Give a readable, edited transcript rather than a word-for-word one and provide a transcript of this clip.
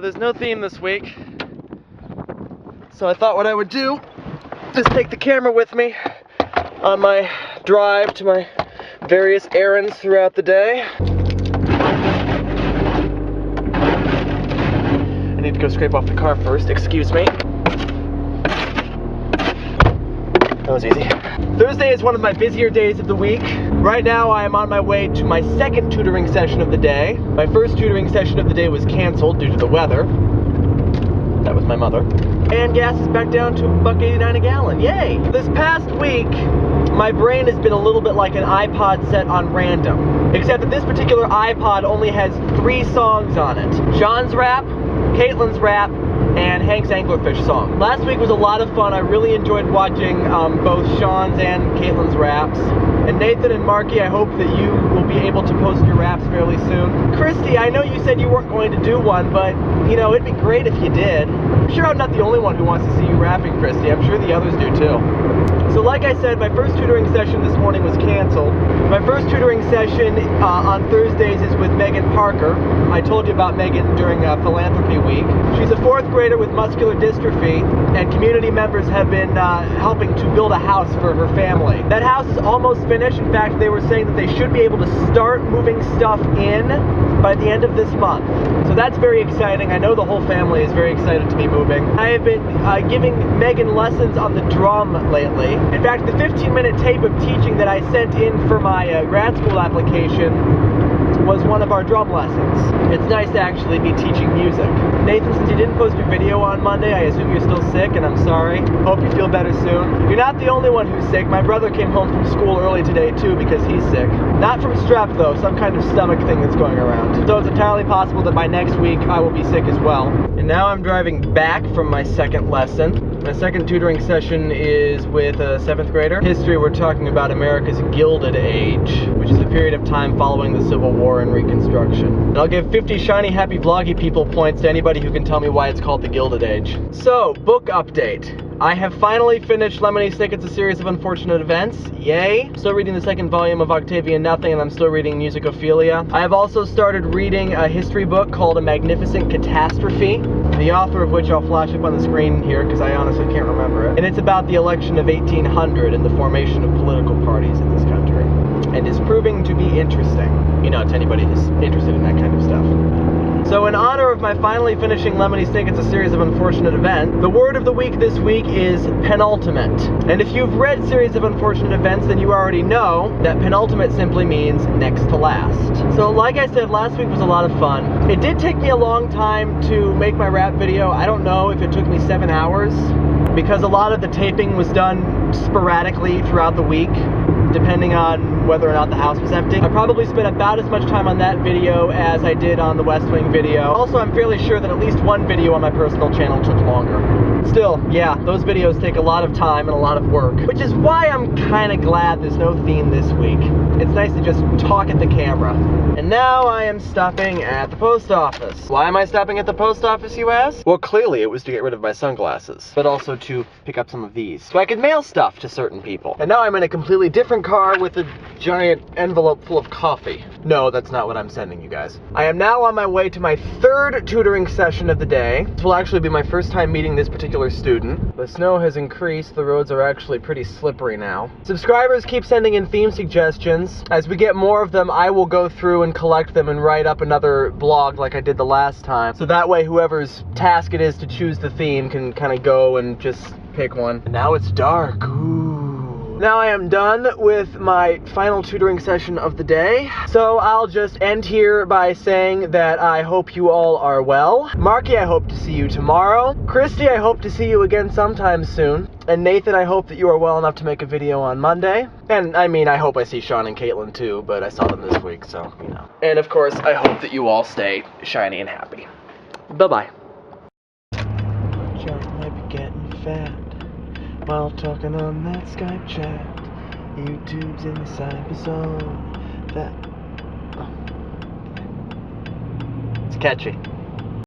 there's no theme this week, so I thought what I would do is take the camera with me on my drive to my various errands throughout the day. I need to go scrape off the car first, excuse me. That was easy. Thursday is one of my busier days of the week. Right now I am on my way to my second tutoring session of the day. My first tutoring session of the day was canceled due to the weather. That was my mother. And gas is back down to $1.89 a gallon. Yay! This past week, my brain has been a little bit like an iPod set on random. Except that this particular iPod only has 3 songs on it. Sean's rap, Caitlin's rap, and Hank's Anglerfish song. Last week was a lot of fun. I really enjoyed watching both Sean's and Caitlin's raps. And Nathan and Marky, I hope that you will be able to post your raps fairly soon. Christy, I know you said you weren't going to do one, but, you know, it'd be great if you did. I'm sure I'm not the only one who wants to see you rapping, Christy. I'm sure the others do too. So like I said, my first tutoring session this morning was canceled. My first tutoring session on Thursdays is with Megan Parker. I told you about Megan during Philanthropy Week. She's a 4th grader with muscular dystrophy, and community members have been helping to build a house for her family. That house is almost finished. In fact, they were saying that they should be able to start moving stuff in by the end of this month. So that's very exciting. I know the whole family is very excited to be moving. I have been giving Megan lessons on the drum lately. In fact, the 15-minute tape of teaching that I sent in for my grad school application was one of our drum lessons. It's nice to actually be teaching music. Nathan, since you didn't post your video on Monday, I assume you're still sick, and I'm sorry. Hope you feel better soon. You're not the only one who's sick. My brother came home from school early today, too, because he's sick. Not from strep, though, some kind of stomach thing that's going around. So it's entirely possible that by next week, I will be sick as well. And now I'm driving back from my second lesson. My second tutoring session is with a 7th grader. History, we're talking about America's Gilded Age, which is the period of time following the Civil War and Reconstruction. And I'll give 50 Shiny Happy Vloggy People points to anybody who can tell me why it's called the Gilded Age. So, book update. I have finally finished Lemony Snicket's A Series of Unfortunate Events. Yay! Still reading the 2nd volume of Octavian Nothing, and I'm still reading Musicophilia. I have also started reading a history book called A Magnificent Catastrophe, the author of which I'll flash up on the screen here because I honestly can't remember it. And it's about the election of 1800 and the formation of political parties in this country. And is proving to be interesting, you know, to anybody who's interested in that kind of stuff. So in honor of my finally finishing Lemony Snicket's A Series of Unfortunate Events, the word of the week this week is penultimate. And if you've read Series of Unfortunate Events, then you already know that penultimate simply means next to last. So like I said, last week was a lot of fun. It did take me a long time to make my rap video. I don't know if it took me 7 hours, because a lot of the taping was done sporadically throughout the week, depending on whether or not the house was empty. I probably spent about as much time on that video as I did on the West Wing video. Also, I'm fairly sure that at least one video on my personal channel took longer. Still, yeah, those videos take a lot of time and a lot of work, which is why I'm kind of glad there's no theme this week. It's nice to just talk at the camera. And now I am stopping at the post office. Why am I stopping at the post office, you ask? Well, clearly it was to get rid of my sunglasses, but also to pick up some of these, so I could mail stuff to certain people. And now I'm in a completely different car with a giant envelope full of coffee. No, that's not what I'm sending you guys. I am now on my way to my 3rd tutoring session of the day. This will actually be my first time meeting this particular student. The snow has increased. The roads are actually pretty slippery now. Subscribers keep sending in theme suggestions. As we get more of them, I will go through and collect them and write up another blog like I did the last time. So that way whoever's task it is to choose the theme can kind of go and just pick one. And now it's dark. Ooh. Now I am done with my final tutoring session of the day, so I'll just end here by saying that I hope you all are well. Marky, I hope to see you tomorrow. Christy, I hope to see you again sometime soon. And Nathan, I hope that you are well enough to make a video on Monday. And I mean, I hope I see Sean and Caitlin too, but I saw them this week, so, you know. And of course, I hope that you all stay shiny and happy. Bye-bye. John might be getting fat while talking on that Skype chat. YouTube's in the cyber zone. It's catchy.